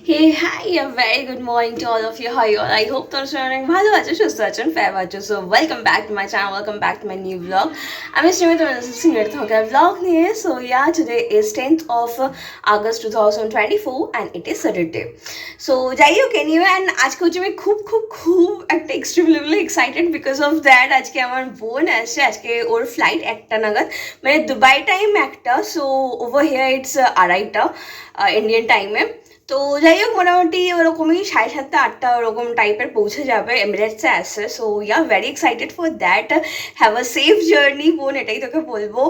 Hey, hi, a very good morning to all of you. How are you all? I hope তোমরা সবাই অনেক ভালো আছো, সুস্থ আছো, fair আছো. So welcome back to my channel, welcome back to my new vlog. আমি শ্রীমি তোমাদের সিনিয়র তোমাকে vlog নিয়ে. So yeah, today is 10th of August 2024 and it is Saturday. So যাই হোক anyway, and আজকে হচ্ছে আমি খুব একটা extremely excited because of that. আজকে আমার বোন আসছে, আজকে ওর ফ্লাইট একটা নাগাদ, মানে দুবাই টাইম একটা, সো ওভার হিয়ার ইটস আড়াইটা ইন্ডিয়ান টাইমে. তো যাই হোক মোটামুটি ওরকমই 7:30 8টা ওরকম টাইপের পৌঁছে যাবে, এমিরেটসে আসছে. So yeah very excited for that. Have a safe journey বোন, এটাই তোকে বলবো.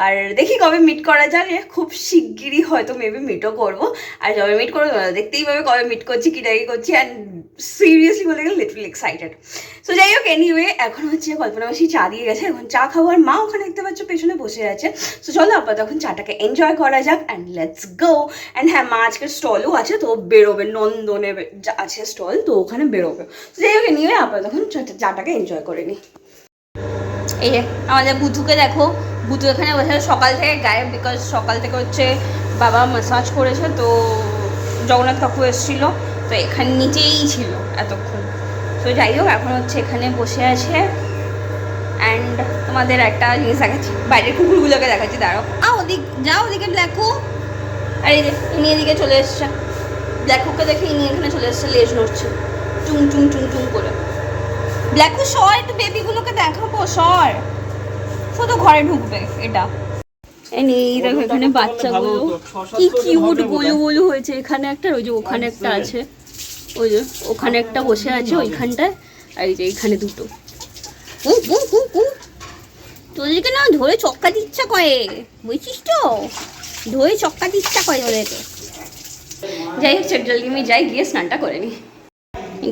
আর দেখি কবে মিট করা যায়, খুব শিগগিরই হয়তো মেবি মিটও করবো. আর যবে মিট করবো দেখতেই পাবে কবে মিট করছি কি করছি. অ্যান্ড সিরিয়াসলি বলে গেলে লিটল এক্সাইটেড. সো যাই হোক এনিওয়ে, এখন হচ্ছে কল্পনা মাসি চা দিয়ে গেছে, এখন চা খাওয়ার মা ওখানে দেখতে পাচ্ছ পেছনে বসে আছে. সো চলো আপাতত এখন চাটাকে এনজয় করা যাক অ্যান্ড লেটস গো. অ্যান্ড হ্যাঁ, মা আজকে স্টলও আছে, তো বেরোবে, নন্দনে আছে স্টল, তো ওখানে বেরোবে. তো যাই হোক নিয়ে আপাতত এখন চাটাকে এনজয় করে নিই. এই যে আমাদের বুধুকে দেখো, বুধু এখানে বসে সকাল থেকে গায়েব, বিকজ সকাল থেকে হচ্ছে বাবা ম্যাসাজ করেছে, তো জগন্নাথ কাকু এসেছিলো, তো এখানে নিচেই ছিল এতক্ষণ. তো যাই হোক এখন হচ্ছে এখানে বসে আছে. অ্যান্ড তোমাদের একটা জিনিস দেখাচ্ছি, বাইরের কুকুরগুলোকে দেখাচ্ছি, দাঁড়াও. ওদিক যাও, ওদিকে ব্ল্যাকু. আর এই যে ইনি এদিকে চলে এসছে, ব্ল্যাকুকে দেখে ইনি এখানে চলে এসছে, লেজ নড়ছে টুং টুং টুং টুং করে. ব্ল্যাকু সর, একটু বেবিগুলোকে দেখাবো, সর. শুধু ঘরে ঢুকবে এটা. এই দেখো এখানে বাচ্চাগুলো কি কিউট গোলু গোলু হয়েছে. এখানে একটা, ওই যে ওখানে একটা আছে, ওই যে ওখানে একটা বসে আছে ওইখানটায়, আর এই যে এখানে দুটো. তোদেরকে না ধরে চক্কাতে ইচ্ছা করে, বুঝছিস তো, ধরে চক্কাতে ইচ্ছা করে ওদেরকে. যাই হোক জলদি আমি যাই, গিয়ে স্নানটা করে নিই.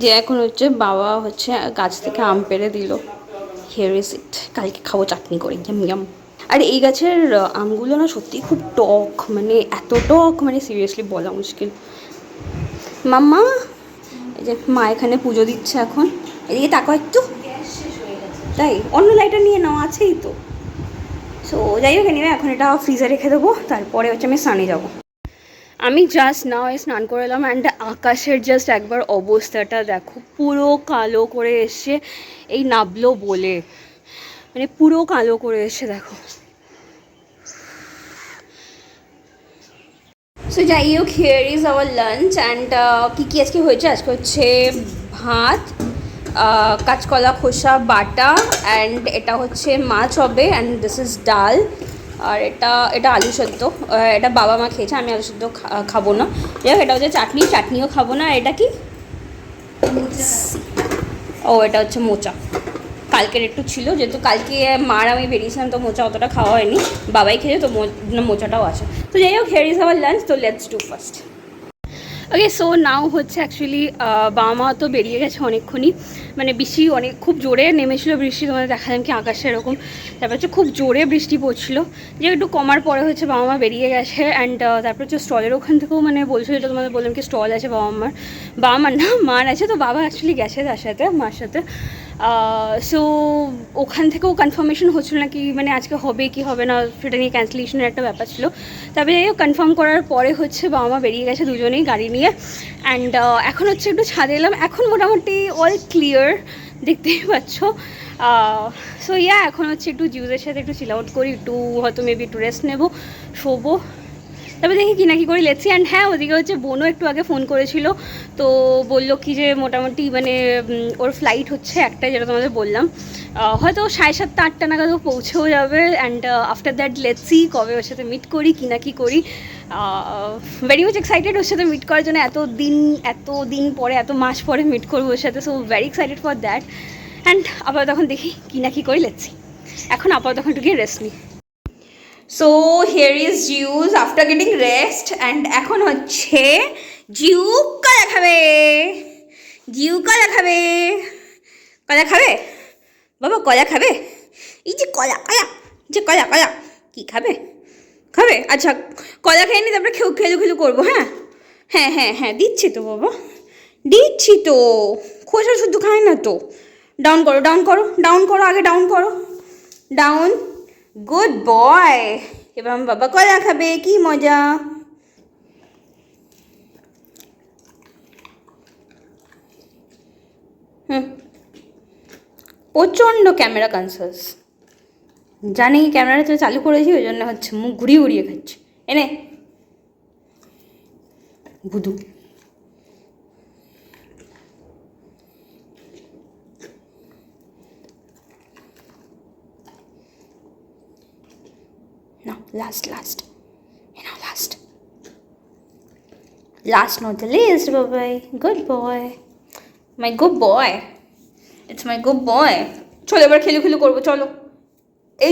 যে এখন হচ্ছে বাবা হচ্ছে গাছ থেকে আম পেড়ে দিল, হিয়ার ইজ ইট. কালকে খাবো চাটনি করে, ইয়াম ইয়াম. আর এই গাছের আমগুলো না সত্যিই খুব টক, মানে এত টক, মানে সিরিয়াসলি বলা মুশকিল. মাম্মা, এই যে মা এখানে পুজো দিচ্ছে এখন. এদিকে তাকাও একটু, তাই অন্য লাইটার নিয়ে নাও, আছেই তো. সো যাই হোক নিয়ে এখন এটা ফ্রিজে রেখে দেবো, তারপরে হচ্ছে আমি স্নানে যাবো. আমি জাস্ট নাও স্নান করে এলাম. অ্যান্ড আকাশের জাস্ট একবার অবস্থাটা দেখো, পুরো কালো করে এসছে, এই নাবলো বলে, মানে পুরো কালো করে এসছে দেখো. সো যাই হোক, here is our lunch. And কী আজকে হয়েছে, আজকে হচ্ছে ভাত, কাঁচকলা খোসা বাটা, অ্যান্ড এটা হচ্ছে মাছ হবে, অ্যান্ড দিস ইজ ডাল. আর এটা আলু সেদ্ধ, এটা বাবা মা খেয়েছে, আমি আলু সেদ্ধ খাবো না. যাই হোক এটা হচ্ছে চাটনিও খাবো না. আর এটা কি, ও এটা হচ্ছে মোচা, কালকের একটু ছিল, যেহেতু কালকে মার আমি বেরিয়েছিলাম, তো মোচা অতটা খাওয়া হয়নি, বাবাই খেয়েছে, তো মোচাটাও আছে. তো যাই হোক হিয়ার ইজ আওয়ার লাঞ্চ, তো let's do first. Okay, so now হচ্ছে অ্যাকচুয়ালি বাবা মা তো বেরিয়ে গেছে অনেকক্ষণই, মানে বৃষ্টি খুব জোরে নেমেছিলো বৃষ্টি, তোমাদের দেখালাম কি আকাশে এরকম. তারপর হচ্ছে খুব জোরে বৃষ্টি পড়ছিলো, যে একটু কমার পরে হচ্ছে বাবা মা বেরিয়ে গেছে. অ্যান্ড তারপর হচ্ছে স্টলের ওখান থেকেও মানে বলছো, যেটা তোমাদের বললাম কি স্টল আছে বাবা মার না মার আছে, তো বাবা অ্যাকচুয়ালি গেছে তার সাথে, মার সাথে. সো ওখান থেকেও কনফার্মেশন হচ্ছিল না কি মানে আজকে হবে কি হবে না, সেটা নিয়ে ক্যান্সেলেশনের একটা ব্যাপার ছিল. তারপরে যাই হোক কনফার্ম করার পরে হচ্ছে বাবা মা বেরিয়ে গেছে দুজনেই গাড়ি নিয়ে. অ্যান্ড এখন হচ্ছে একটু ছাদে এলাম, এখন মোটামুটি অল ক্লিয়ার, দেখতেই পাচ্ছ. সো ইয়া এখন হচ্ছে একটু জিউজের সাথে একটু চিল আউট করি, একটু হয়তো মেবি একটু রেস্ট নেবো, শোবো, তারপরে দেখি কি না কি করি লেটসি. অ্যান্ড হ্যাঁ, ওদিকে হচ্ছে বোনও একটু আগে ফোন করেছিল, তো বললো কি যে মোটামুটি মানে ওর ফ্লাইট হচ্ছে একটা, যেটা তোমাদের বললাম, হয়তো 7:30 8টা নাগাদ ও পৌঁছেও যাবে. অ্যান্ড আফটার দ্যাট লেটসি কবে ওর সাথে মিট করি কি না কি করি. ভেরি মাচ এক্সাইটেড ওর সাথে মিট করার জন্য, এত দিন পরে, এত মাস পরে মিট করবো ওর সাথে. So very excited for that. And আপাতত তখন দেখি কি না কি করি লেটসি. এখন আপাতত তখন একটু গিয়ে রেস্ট নিই. So here is Zeus after getting rest. And এখন হচ্ছে জিউ কলা খাবে, কলা খাবে বাবা, কলা খাবে. এই যে কলা কি খাবে, আচ্ছা কলা খেয়ে নি, তারপরে খেলু করবো. হ্যাঁ দিচ্ছি তো বাবা, দিচ্ছি তো, খোসা শুদ্ধ খায় না তো. ডাউন করো আগে, ডাউন. Good boy. এবার বাবা কলা খাবে, কি মজা. হুম, প্রচণ্ড ক্যামেরা কনসাস, জানি ক্যামেরাটা চালু করেছি ওই জন্য হচ্ছে, মুখ ঘুরিয়ে ঘুরিয়ে খাচ্ছে। এনে voodoo. No, last. You know, last not the least, boy. Good boy. My good boy. It's my good boy. চলো এবার খেলু করবো, চলো। এই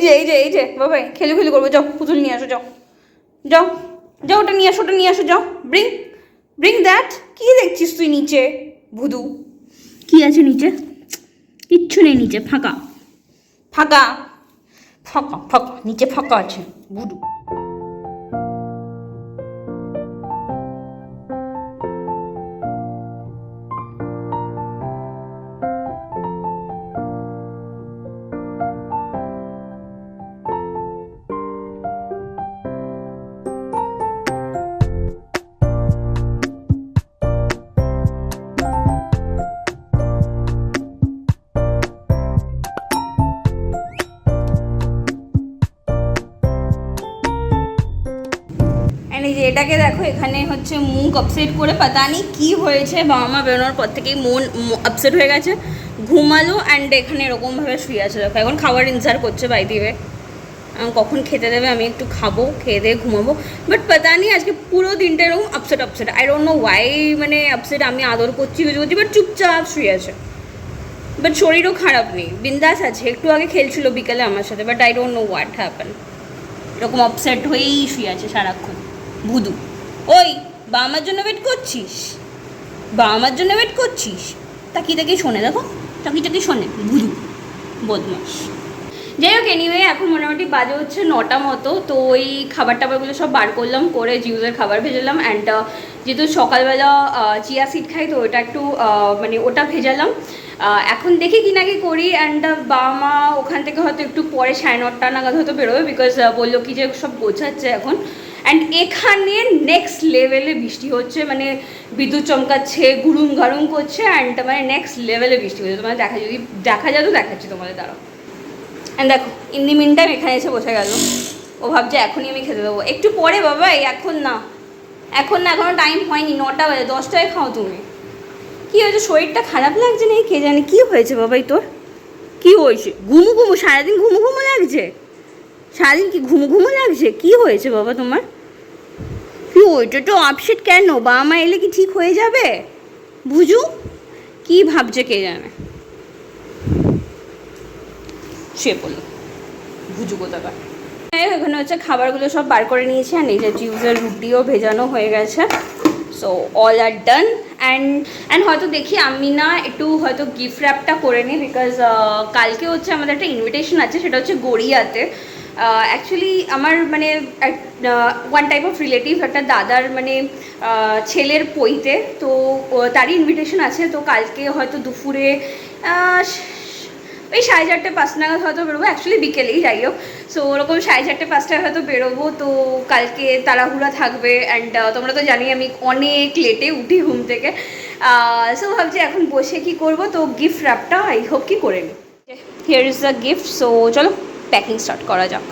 যে বাবাই, খেলু করবো, যাও পুতুল নিয়ে আসো, যাও ওটা নিয়ে আসো, যাও। Bring that. কি দেখছিস তুই নিচে ভুদু? কি আছে নিচে? কিচ্ছু নেই নিচে, ফাঁকা নিচে ফাঁকা আছে ভুদু। এই যে এটাকে দেখো, এখানে হচ্ছে মুখ আপসেট করে পাতা নেই কী হয়েছে, বাবা মা বেরোনোর পর থেকেই মন আপসেট হয়ে গেছে, ঘুমালো অ্যান্ড এখানে এরকমভাবে শুয়ে আছে। দেখো এখন খাবার ইনসার করছে বাই দিবে, কখন খেতে দেবে, আমি একটু খাবো, খেয়ে দিয়ে ঘুমাবো। বাট পাতা নেই আজকে পুরো দিনটা এরকম upset I don't know Y, মানে আপসেট। আমি আদর করছি কিছু করছি, বাট চুপচাপ শুয়ে আছে। বাট শরীরও খারাপ নেই, বিন্দাস আছে। একটু আগে খেলছিল বিকালে আমার সাথে, but I don't know what happen, এরকম আপসেট হয়েই শুয়ে আছে সারাক্ষণ ভুদু। ওই বাবার জন্য ওয়েট করছিস? তাকিয়ে শোনে, দেখো তাকিয়ে শোনে ভুদু, বদমাস। যাই হোক, এনিওয়ে এখন মোটামুটি বাজে হচ্ছে 9টা মতো। তো ওই খাবার টাবারগুলো সব বার করলাম, করে জিউজের খাবার ভেজালাম। অ্যান্ড যেহেতু সকালবেলা চিয়া সিড খাই, তো ওটা একটু মানে ওটা ভেজালাম। এখন দেখি কি নাকি করি। অ্যান্ড বাবা মা ওখান থেকে হয়তো একটু পরে 9:30 নাগাদ হয়তো বেরোবে, বিকজ বললো কি যে সব গোছাচ্ছে এখন। অ্যান্ড এখানে নেক্সট লেভেলে বৃষ্টি হচ্ছে, মানে বিদ্যুৎ চমকাচ্ছে, গুড়ুম গাড়ুম করছে, অ্যান্ড মানে নেক্সট লেভেলে বৃষ্টি হচ্ছে। তোমার দেখা যায় তো দেখাচ্ছি তোমাদের, দাঁড়াও। অ্যান্ড দেখো ইন দি মিন টাইম এখানে এসে বসে গেল, ও ভাবছে এখনই আমি খেতে দেবো। একটু পরে বাবা, এখন না, এখনও টাইম হয়নি, 9টা বাজে, 10টায় খাও তুমি। কী হয়েছে, শরীরটা খারাপ লাগছে না, কে জানে কী হয়েছে বাবাই তোর? কী হয়েছে? ঘুমু সারাদিন ঘুমু লাগছে? সারাদিন কি ঘুমু লাগছে? কী হয়েছে বাবা তোমার? কি হয়েছে তো আপসেট কেন? বাবা মা এলে কি ঠিক হয়ে যাবে? বুঝু কি ভাবছে কে জানে, সে বললো বুঝু কোথাকার। এখানে হচ্ছে খাবারগুলো সব বার করে নিয়েছি, আর এই যে জিউজের রুটিও ভেজানো হয়ে গেছে। So all are done. And হয়তো দেখি আমি না একটু হয়তো গিফট র্যাপটা করে নিই, বিকজ কালকে হচ্ছে আমাদের একটা ইনভিটেশন আছে, সেটা হচ্ছে গড়িয়াতে। অ্যাকচুয়ালি আমার মানে ওয়ান টাইপ অফ রিলেটিভ, একটা দাদার মানে ছেলের পৈতে, তো তারই ইনভিটেশন আছে। তো কালকে হয়তো দুপুরে ওই 4:30-5 নাগাদ হয়তো বেরোবো, অ্যাকচুয়ালি বিকেলেই, যাই হোক। সো ওরকম 4:30-5টায় হয়তো বেরোবো। তো কালকে তাড়াহুড়া থাকবে, অ্যান্ড তোমরা তো জানি আমি অনেক লেটে উঠি ঘুম থেকে। সো ভাবছি এখন বসে কি করব, তো গিফট র্যাপটা আই হোপ কি করে নিই। Here is the gift. So চলো প্যাকিং স্টার্ট করা যাক।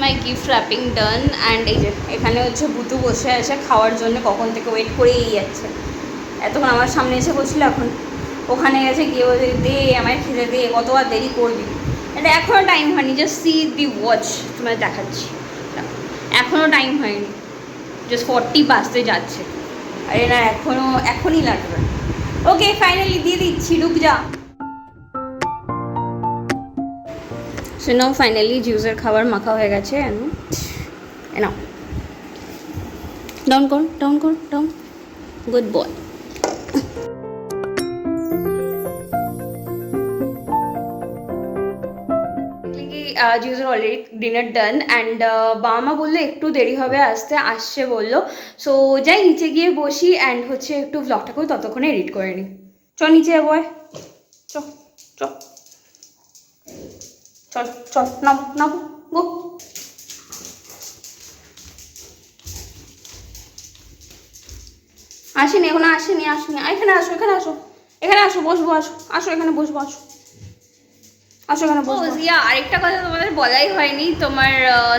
মাই গিফট র্যাপিং ডান। অ্যান্ড এই যে এখানে হচ্ছে বুতু বসে আছে খাওয়ার জন্য, কখন থেকে ওয়েট করেই যাচ্ছে। এতক্ষণ আমার সামনে এসে বসছিল, এখন ওখানে গেছে, গিয়ে বলছে দে আমায় খেতে দে, কতবার দেরি করবি। এটা এখনও টাইম হয়নি, জাস্ট সি দি ওয়াচ, তোমায় দেখাচ্ছি, এখনও টাইম হয়নি, জাস্ট 40 বাজতে যাচ্ছে। আরে না, এখনই লাগবে। ওকে ফাইনালি দিয়ে দিচ্ছি, রুক যা। সো নাও ফাইনালি জিউজের খাবার মাখা হয়ে গেছে। নাও ডাউন কর, গুড বয়। জিউসের অলরেডি ডিনার ডান অ্যান্ড বাবা মা বললো একটু দেরি হবে আসছে বললো। সো যাই নিচে গিয়ে বসি অ্যান্ড হচ্ছে একটু ব্লগটা করে ততক্ষণে এডিট করে নিই। চ নিচে যাবো, চ চ চল চল নামো নামো গো। আসেনি এখন, আসেনি এখানে আসো এখানে আসো বসবো, আসো এখানে বসবো, আসো এখানে বসবো। আরেকটা কথা তোমাদের বলাই হয়নি, তোমার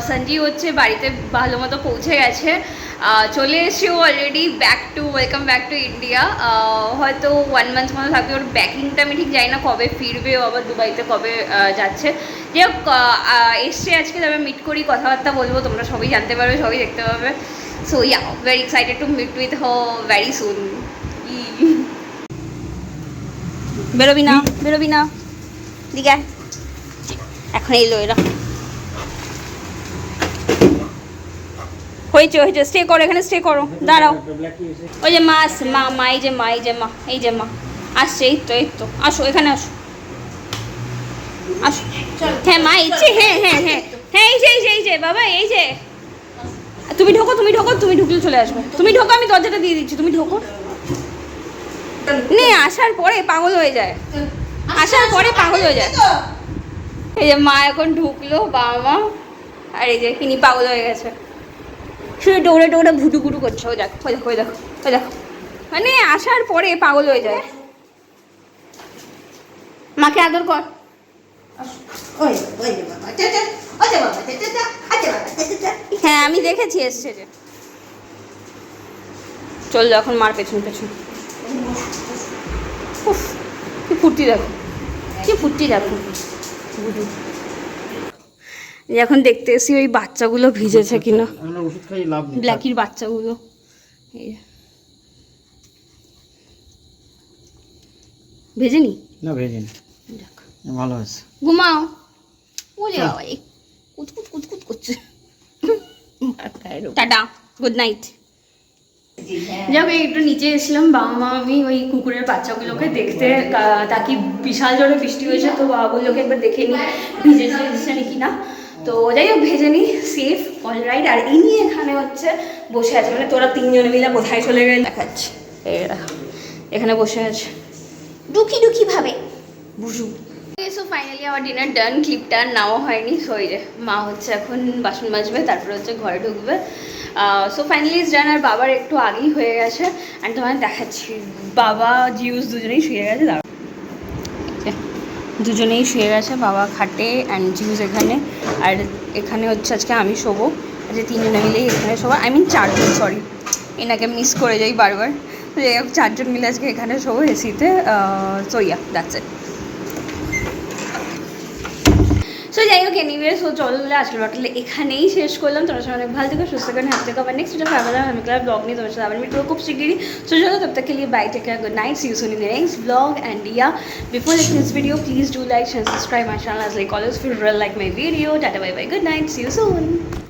সঞ্জীব হচ্ছে বাড়িতে ভালো মতো পৌঁছে গেছে, চলে এসেছি already welcome back to India. হয়তো 1 মান্থ মতো থাকবে, ওর ব্যাকিংটা আমি ঠিক জানি না কবে ফিরবে, ও আবার দুবাইতে কবে যাচ্ছে। যাই হোক এসছে আজকে, তবে মিট করি, কথাবার্তা বলবো, তোমরা সবই জানতে পারবে, সবই দেখতে পাবে। So very excited to meet with her very soon. বেরোবি না দিকে, এখন এলো এরা। হয়েছে স্টে করো, এখানে স্টে করো, দাঁড়াও। ওই যে মা আসছে, মা এই যে মা আসছে, এই তো আসো এখানে আসো হ্যাঁ মা ইচ্ছে, হ্যাঁ এই যে বাবা, এই যে তুমি ঢোকো, তুমি ঢুকলে চলে আসবে, তুমি ঢোকো, আমি দরজাটা দিয়ে দিচ্ছি, তুমি ঢোকো। নে আসার পরে পাগল হয়ে যায়, এই যে মা এখন ঢুকলো, বাবা মা, আর এই যে কিনি পাগল হয়ে গেছে, শুধু দৌড়ে ভুটু করছে। ও দেখো মানে আসার পরে পাগল হয়ে যায়। মাকে আদর কর। হ্যাঁ আমি দেখেছি এসছে যে, চললো এখন মার পেছন উফ কি ফুর্তি দেখো, এখন দেখতে এসি ওই বাচ্চাগুলো ভিজেছে কিনা, ব্ল্যাকির বাচ্চাগুলো। ভেজেনি না, ভেজেনি, ভালো আছে, ঘুমাও। ওরে বাবা কুতকুত করছে। Tata, good night. যাকে একটু নিচে এসেছিলাম, বাবা মা আমি ওই কুকুরের বাচ্চাগুলোকে দেখতে, তাকে বিশাল জোরে বৃষ্টি হয়েছে, তো বাবাগুলোকে একবার দেখে নিই ভিজেছে নাকি না। তো যাই হোক ভেজে নিই, সেফ অলরাইট। আর ইনি এখানে হচ্ছে বসে আছে, মানে তোরা 3 জনে মিলে কোথায় চলে গেলে দেখাচ্ছি, এরা এখানে বসে আছে ডুকি ভাবে বুঝু। সো ফাইনালি আমার ডিনার ডান, ক্লিপটা নেওয়া হয়নি। সো এই যে মা হচ্ছে এখন বাসন মাজবে, তারপরে হচ্ছে ঘরে ঢুকবে। So finally is done. আর বাবার একটু আগেই হয়ে গেছে অ্যান্ড তোমায় দেখাচ্ছি, বাবা জিউস দুজনেই শুয়ে গেছে, দুজনেই শুয়ে গেছে, বাবা খাটে অ্যান্ড জিউস এখানে, আর এখানে হচ্ছে আজকে আমি শোবো, আজকে 3 জনে মিলেই এখানে শোবো, 4 জন, সরি এনাকে মিস করে যাই বারবার। যাই হোক 4 জন মিলে আজকে এখানে শোবো এসিতে। So that's it. সো যাই হোক এনিওয়ে, সো চলো বলে আজকের ব্লগটা এখানেই শেষ করলাম। তোমার সঙ্গে অনেক ভালো থেকো, সুস্থ থাকেন, হ্যাপি থেকো। আবার নেক্সট আমি ব্লগ নিয়ে তোমার সাথে আবার মিট করবো খুব শিগগিরই। সো চলো তব তক के लिए bye, take care, good night, see you soon in the next blog. And before liking this video, please do like and subscribe my channel as like always if you really like my video. Tata, bye bye, good night, see you soon.